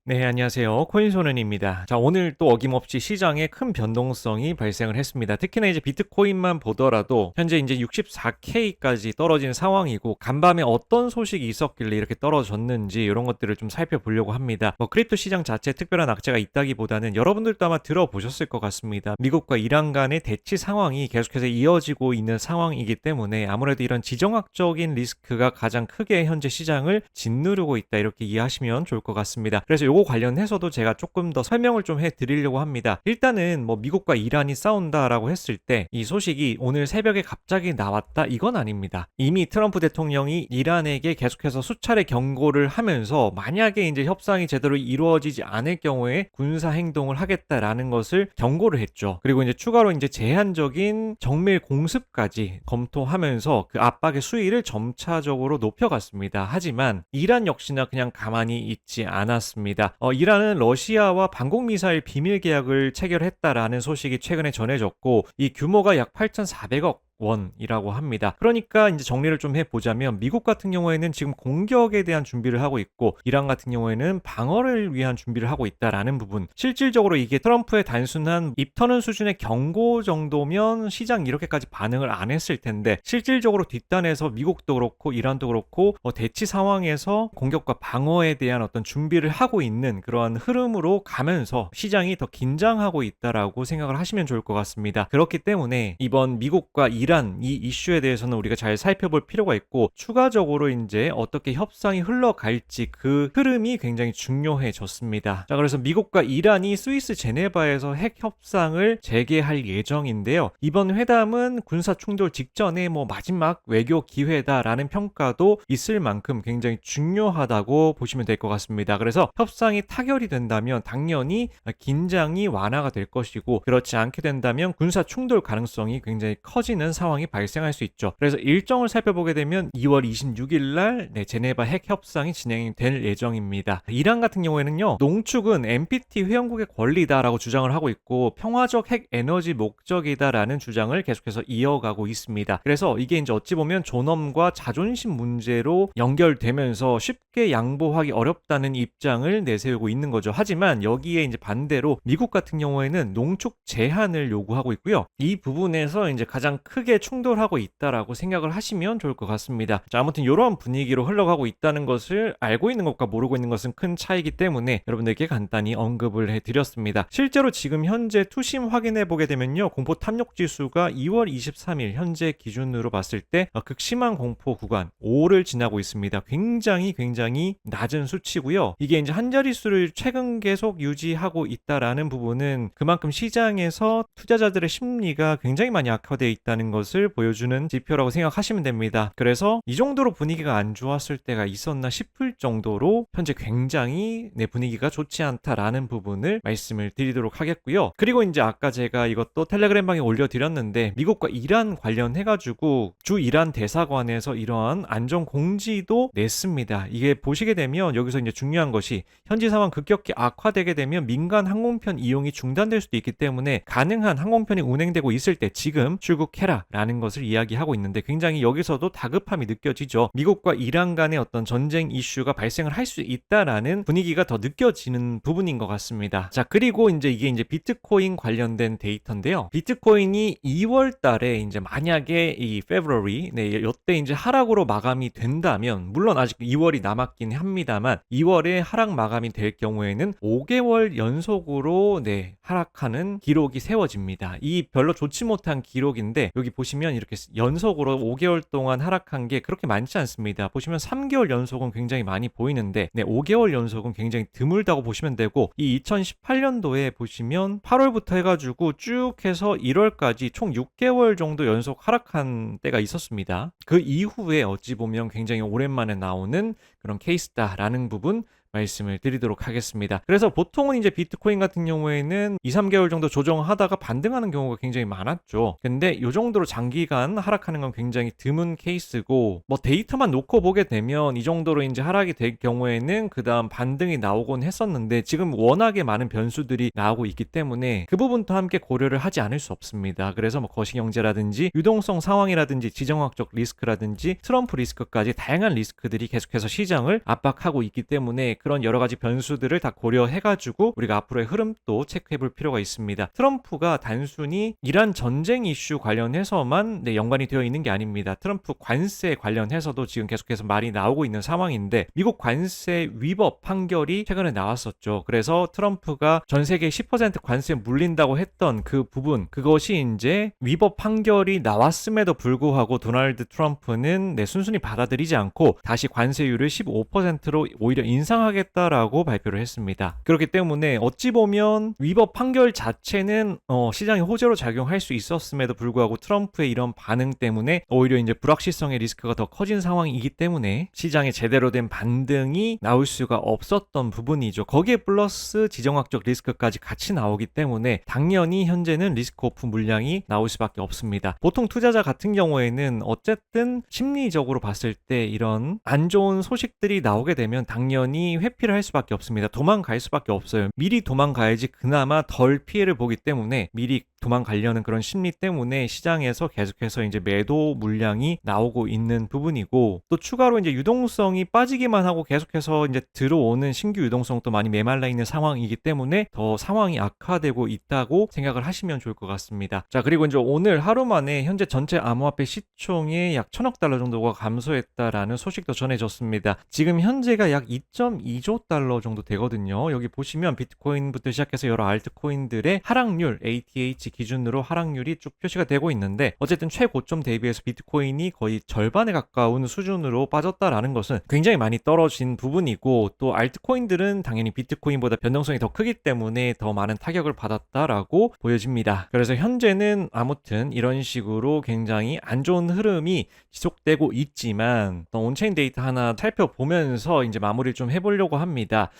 네, 안녕하세요. 코인소년입니다. 자, 오늘 또 어김없이 시장에 큰 변동성이 발생을 했습니다. 특히나 이제 비트코인만 보더라도 현재 이제 64K까지 떨어진 상황이고, 간밤에 어떤 소식이 있었길래 이렇게 떨어졌는지 이런 것들을 좀 살펴보려고 합니다. 크립토 시장 자체에 특별한 악재가 있다기보다는 여러분들도 아마 들어보셨을 것 같습니다. 미국과 이란 간의 대치 상황이 계속해서 이어지고 있는 상황이기 때문에 아무래도 이런 지정학적인 리스크가 가장 크게 현재 시장을 짓누르고 있다, 이렇게 이해하시면 좋을 것 같습니다. 그래서 요거 관련해서도 제가 조금 더 설명을 좀 해드리려고 합니다. 일단은 미국과 이란이 싸운다라고 했을 때 이 소식이 오늘 새벽에 갑자기 나왔다, 이건 아닙니다. 이미 트럼프 대통령이 이란에게 계속해서 수차례 경고를 하면서 만약에 이제 협상이 제대로 이루어지지 않을 경우에 군사 행동을 하겠다라는 것을 경고를 했죠. 그리고 이제 추가로 이제 제한적인 정밀 공습까지 검토하면서 그 압박의 수위를 점차적으로 높여갔습니다. 하지만 이란 역시나 그냥 가만히 있지 않았습니다. 이란은 러시아와 방공미사일 비밀 계약을 체결했다라는 소식이 최근에 전해졌고, 이 규모가 약 8,400억 원이라고 합니다. 그러니까 이제 정리를 좀 해보자면 미국 같은 경우에는 지금 공격에 대한 준비를 하고 있고, 이란 같은 경우에는 방어를 위한 준비를 하고 있다라는 부분, 실질적으로 이게 트럼프의 단순한 입 터는 수준의 경고 정도면 시장 이렇게까지 반응을 안 했을 텐데, 실질적으로 뒷단에서 미국도 그렇고 이란도 그렇고 대치 상황에서 공격과 방어에 대한 어떤 준비를 하고 있는 그러한 흐름으로 가면서 시장이 더 긴장하고 있다라고 생각을 하시면 좋을 것 같습니다. 그렇기 때문에 이번 미국과 이란 이 이슈에 대해서는 우리가 잘 살펴볼 필요가 있고, 추가적으로 이제 어떻게 협상이 흘러갈지 그 흐름이 굉장히 중요해졌습니다. 자, 그래서 미국과 이란이 스위스 제네바에서 핵 협상을 재개할 예정인데요. 이번 회담은 군사 충돌 직전에 마지막 외교 기회다라는 평가도 있을 만큼 굉장히 중요하다고 보시면 될 것 같습니다. 그래서 협상이 타결이 된다면 당연히 긴장이 완화가 될 것이고, 그렇지 않게 된다면 군사 충돌 가능성이 굉장히 커지는 상황이 발생할 수 있죠. 그래서 일정을 살펴보게 되면 2월 26일 날 제네바 핵 협상이 진행될 예정입니다. 이란 같은 경우에는요, 농축은 NPT 회원국의 권리다라고 주장을 하고 있고, 평화적 핵 에너지 목적이다라는 주장을 계속해서 이어가고 있습니다. 그래서 이게 이제 어찌 보면 존엄과 자존심 문제로 연결되면서 쉽게 양보하기 어렵다는 입장을 내세우고 있는 거죠. 하지만 여기에 이제 반대로 미국 같은 경우에는 농축 제한을 요구하고 있고요. 이 부분에서 이제 가장 크게 충돌하고 있다라고 생각을 하시면 좋을 것 같습니다. 자, 아무튼 이러한 분위기로 흘러가고 있다는 것을 알고 있는 것과 모르고 있는 것은 큰 차이기 때문에 여러분들께 간단히 언급을 해드렸습니다. 실제로 지금 현재 투심 확인해 보게 되면요, 공포 탐욕 지수가 2월 23일 현재 기준으로 봤을 때 극심한 공포 구간 5를 지나고 있습니다. 굉장히 낮은 수치고요. 이게 이제 한 자릿수를 최근 계속 유지하고 있다라는 부분은 그만큼 시장에서 투자자들의 심리가 굉장히 많이 악화되어 있다는 것을 보여주는 지표라고 생각하시면 됩니다. 그래서 이 정도로 분위기가 안 좋았을 때가 있었나 싶을 정도로 현재 굉장히 분위기가 좋지 않다라는 부분을 말씀을 드리도록 하겠고요. 그리고 이제 아까 제가 이것도 텔레그램방에 올려드렸는데, 미국과 이란 관련해가지고 주 이란 대사관에서 이러한 안전 공지도 냈습니다. 이게 보시게 되면 여기서 이제 중요한 것이, 현지 상황 급격히 악화되게 되면 민간 항공편 이용이 중단될 수도 있기 때문에 가능한 항공편이 운행되고 있을 때 지금 출국해라라는 것을 이야기하고 있는데, 굉장히 여기서도 다급함이 느껴지죠. 미국과 이란 간의 어떤 전쟁 이슈가 발생을 할 수 있다라는 분위기가 더 느껴지는 부분인 것 같습니다. 자, 그리고 이게 비트코인 관련된 데이터인데요. 비트코인이 2월 달에 이제 만약에 이 February, 이때 이제 하락으로 마감이 된다면, 물론 아직 2월이 남았긴 합니다만 2월에 하락 마감이 될 경우에는 5개월 연속으로 하락하는 기록이 세워집니다. 이 별로 좋지 못한 기록인데, 여기 보시면 이렇게 연속으로 5개월 동안 하락한 게 그렇게 많지 않습니다. 보시면 3개월 연속은 굉장히 많이 보이는데 5개월 연속은 굉장히 드물다고 보시면 되고, 이 2018년도에 보시면 8월부터 해가지고 쭉 해서 1월까지 총 6개월 정도 연속 하락한 때가 있었습니다. 그 이후에 어찌 보면 굉장히 오랜만에 나오는 그런 케이스다라는 부분 말씀을 드리도록 하겠습니다. 그래서 보통은 이제 비트코인 같은 경우에는 2, 3개월 정도 조정하다가 반등하는 경우가 굉장히 많았죠. 근데 이 정도로 장기간 하락하는 건 굉장히 드문 케이스고, 데이터만 놓고 보게 되면 이 정도로 이제 하락이 될 경우에는 그 다음 반등이 나오곤 했었는데, 지금 워낙에 많은 변수들이 나오고 있기 때문에 그 부분도 함께 고려를 하지 않을 수 없습니다. 그래서 거시경제라든지 유동성 상황이라든지 지정학적 리스크라든지 트럼프 리스크까지 다양한 리스크들이 계속해서 시장을 압박하고 있기 때문에 그런 여러 가지 변수들을 다 고려해가지고 우리가 앞으로의 흐름도 체크해볼 필요가 있습니다. 트럼프가 단순히 이란 전쟁 이슈 관련해서만 연관이 되어 있는 게 아닙니다. 트럼프 관세 관련해서도 지금 계속해서 말이 나오고 있는 상황인데 미국 관세 위법 판결이 최근에 나왔었죠. 그래서 트럼프가 전 세계 10% 관세 물린다고 했던 그 부분, 그것이 이제 위법 판결이 나왔음에도 불구하고 도널드 트럼프는 순순히 받아들이지 않고 다시 관세율을 15%로 오히려 인상하겠다라고 발표를 했습니다. 그렇기 때문에 어찌 보면 위법 판결 자체는 시장의 호재로 작용할 수 있었음에도 불구하고 트럼프의 이런 반응 때문에 오히려 이제 불확실성의 리스크가 더 커진 상황이기 때문에 시장에 제대로 된 반등이 나올 수가 없었던 부분이죠. 거기에 플러스 지정학적 리스크까지 같이 나오기 때문에 당연히 현재는 리스크 오프 물량이 나올 수밖에 없습니다. 보통 투자자 같은 경우에는 어쨌든 심리적으로 봤을 때 이런 안 좋은 소식들이 나오게 되면 당연히 회피를 할 수밖에 없습니다. 도망갈 수밖에 없어요. 미리 도망가야지 그나마 덜 피해를 보기 때문에 미리 도망가려는 그런 심리 때문에 시장에서 계속해서 이제 매도 물량이 나오고 있는 부분이고, 또 추가로 이제 유동성이 빠지기만 하고 계속해서 이제 들어오는 신규 유동성도 많이 메말라 있는 상황이기 때문에 더 상황이 악화되고 있다고 생각을 하시면 좋을 것 같습니다. 자, 그리고 이제 오늘 하루 만에 현재 전체 암호화폐 시총이 약 1,000억 달러 정도가 감소했다라는 소식도 전해졌습니다. 지금 현재가 약 2.2조 달러 정도 되거든요. 여기 보시면 비트코인부터 시작해서 여러 알트코인들의 하락률, ATH 기준으로 하락률이 쭉 표시가 되고 있는데, 어쨌든 최고점 대비해서 비트코인이 거의 절반에 가까운 수준으로 빠졌다라는 것은 굉장히 많이 떨어진 부분이고, 또 알트코인들은 당연히 비트코인보다 변동성이 더 크기 때문에 더 많은 타격을 받았다라고 보여집니다. 그래서 현재는 아무튼 이런 식으로 굉장히 안 좋은 흐름이 지속되고 있지만, 온체인 데이터 하나 살펴보면서 이제 마무리를 좀 해보려고 합니다.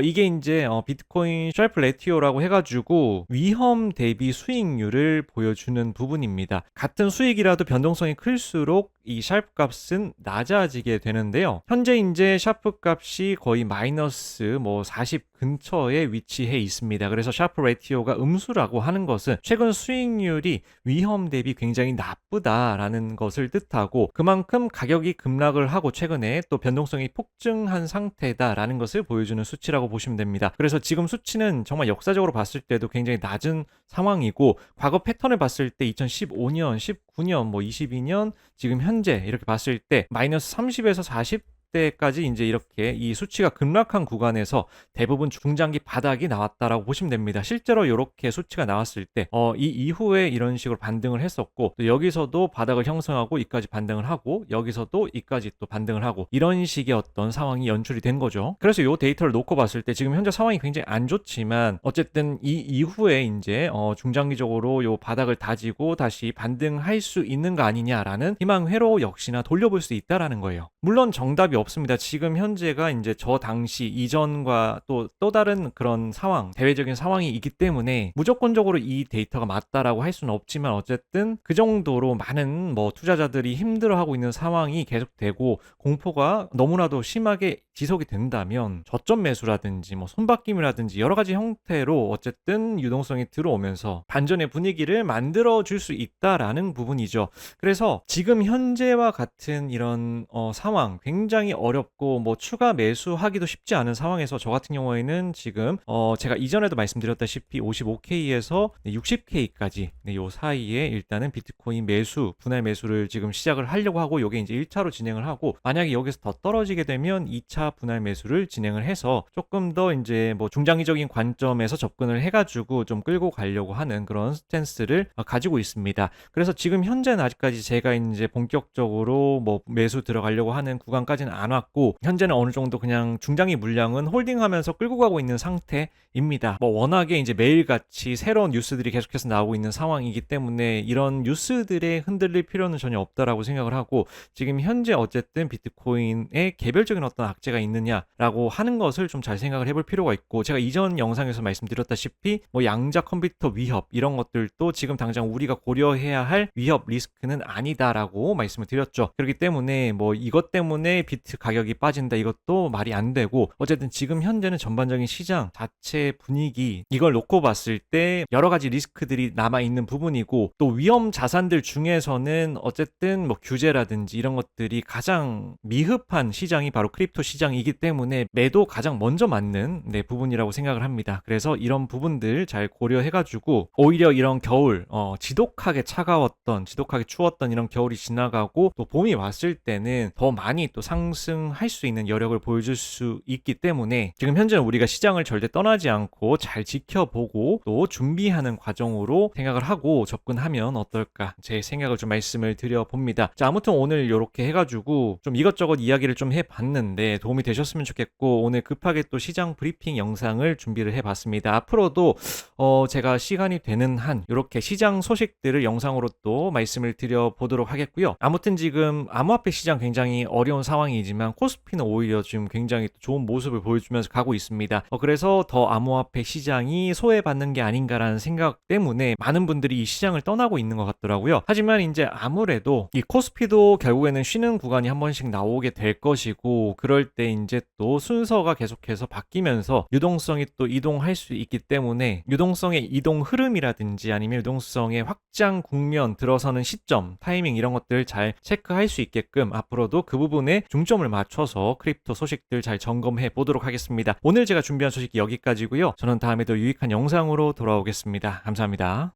이게 이제 비트코인 샤프 레티오라고 해가지고 위험 대비 수익률을 보여주는 부분입니다. 같은 수익이라도 변동성이 클수록 이 샤프 값은 낮아지게 되는데요. 현재 이제 샤프 값이 거의 마이너스 40 근처에 위치해 있습니다. 그래서 샤프 레티오가 음수라고 하는 것은 최근 수익률이 위험 대비 굉장히 나쁘다라는 것을 뜻하고, 그만큼 가격이 급락을 하고 최근에 또 변동성이 폭증한 상태다라는 것을 보여주는 수치라고 보시면 됩니다. 그래서 지금 수치는 정말 역사적으로 봤을 때도 굉장히 낮은 상황이고, 과거 패턴을 봤을 때 2015년, 19년, 22년, 지금 현재 이렇게 봤을 때 마이너스 30에서 40 때까지 이제 이렇게 이 수치가 급락한 구간에서 대부분 중장기 바닥이 나왔다라고 보시면 됩니다. 실제로 이렇게 수치가 나왔을 때 이 이후에 이런 식으로 반등을 했었고, 또 여기서도 바닥을 형성하고 이까지 반등을 하고, 여기서도 이까지 또 반등을 하고, 이런 식의 어떤 상황이 연출이 된 거죠. 그래서 이 데이터를 놓고 봤을 때 지금 현재 상황이 굉장히 안 좋지만, 어쨌든 이 이후에 이제 중장기적으로 이 바닥을 다지고 다시 반등할 수 있는 거 아니냐라는 희망회로 역시나 돌려볼 수 있다라는 거예요. 물론 정답이 없습니다. 지금 현재가 이제 저 당시 이전과 또 다른 그런 상황, 대외적인 상황이 있기 때문에 무조건적으로 이 데이터가 맞다라고 할 수는 없지만, 어쨌든 그 정도로 많은 투자자들이 힘들어하고 있는 상황이 계속되고 공포가 너무나도 심하게 지속이 된다면 저점 매수라든지 손바뀜이라든지 여러 가지 형태로 어쨌든 유동성이 들어오면서 반전의 분위기를 만들어 줄 수 있다라는 부분이죠. 그래서 지금 현재와 같은 이런 상황, 굉장히 어렵고 추가 매수하기도 쉽지 않은 상황에서 저 같은 경우에는 지금 제가 이전에도 말씀드렸다시피 55K에서 60K까지 요 사이에 일단은 비트코인 매수, 분할 매수를 지금 시작을 하려고 하고, 요게 이제 1차로 진행을 하고, 만약에 여기서 더 떨어지게 되면 2차 분할 매수를 진행을 해서 조금 더 이제 중장기적인 관점에서 접근을 해가지고 좀 끌고 가려고 하는 그런 스탠스를 가지고 있습니다. 그래서 지금 현재는 아직까지 제가 이제 본격적으로 매수 들어가려고 하는 구간까지는 안 왔고, 현재는 어느 정도 그냥 중장기 물량은 홀딩하면서 끌고 가고 있는 상태입니다. 워낙에 이제 매일같이 새로운 뉴스들이 계속해서 나오고 있는 상황이기 때문에 이런 뉴스들에 흔들릴 필요는 전혀 없다라고 생각을 하고, 지금 현재 어쨌든 비트코인에 개별적인 어떤 악재가 있느냐라고 하는 것을 좀 잘 생각을 해볼 필요가 있고, 제가 이전 영상에서 말씀드렸다시피 양자 컴퓨터 위협, 이런 것들도 지금 당장 우리가 고려해야 할 위협 리스크는 아니다라고 말씀을 드렸죠. 그렇기 때문에 이것 때문에 비트 가격이 빠진다, 이것도 말이 안 되고, 어쨌든 지금 현재는 전반적인 시장 자체 분위기 이걸 놓고 봤을 때 여러 가지 리스크들이 남아 있는 부분이고, 또 위험 자산들 중에서는 어쨌든 뭐 규제라든지 이런 것들이 가장 미흡한 시장이 바로 크립토 시장이기 때문에 매도 가장 먼저 맞는 부분이라고 생각을 합니다. 그래서 이런 부분들 잘 고려해가지고 오히려 이런 겨울 지독하게 차가웠던, 지독하게 추웠던 이런 겨울이 지나가고 또 봄이 왔을 때는 더 많이 또 상승할 수 있는 여력을 보여줄 수 있기 때문에 지금 현재는 우리가 시장을 절대 떠나지 않고 잘 지켜보고 또 준비하는 과정으로 생각을 하고 접근하면 어떨까, 제 생각을 좀 말씀을 드려봅니다. 자, 아무튼 오늘 이렇게 해가지고 좀 이것저것 이야기를 좀 해봤는데 도움이 되셨으면 좋겠고, 오늘 급하게 또 시장 브리핑 영상을 준비를 해봤습니다. 앞으로도 제가 시간이 되는 한 이렇게 시장 소식들을 영상으로 또 말씀을 드려보도록 하겠고요. 아무튼 지금 암호화폐 시장 굉장히 어려운 상황이지만 코스피는 오히려 지금 굉장히 좋은 모습을 보여주면서 가고 있습니다. 그래서 더 암호화폐 시장이 소외받는 게 아닌가라는 생각 때문에 많은 분들이 이 시장을 떠나고 있는 것 같더라고요. 하지만 이제 아무래도 이 코스피도 결국에는 쉬는 구간이 한 번씩 나오게 될 것이고, 그럴 때 이제 또 순서가 계속해서 바뀌면서 유동성이 또 이동할 수 있기 때문에 유동성의 이동 흐름이라든지 아니면 유동성의 확장 국면, 들어서는 시점, 타이밍 이런 것들 잘 체크할 수 있게끔 앞으로도 그 부분에 중점을 맞춰서 크립토 소식들 잘 점검해 보도록 하겠습니다. 오늘 제가 준비한 소식이 여기까지고요. 저는 다음에 더 유익한 영상으로 돌아오겠습니다. 감사합니다.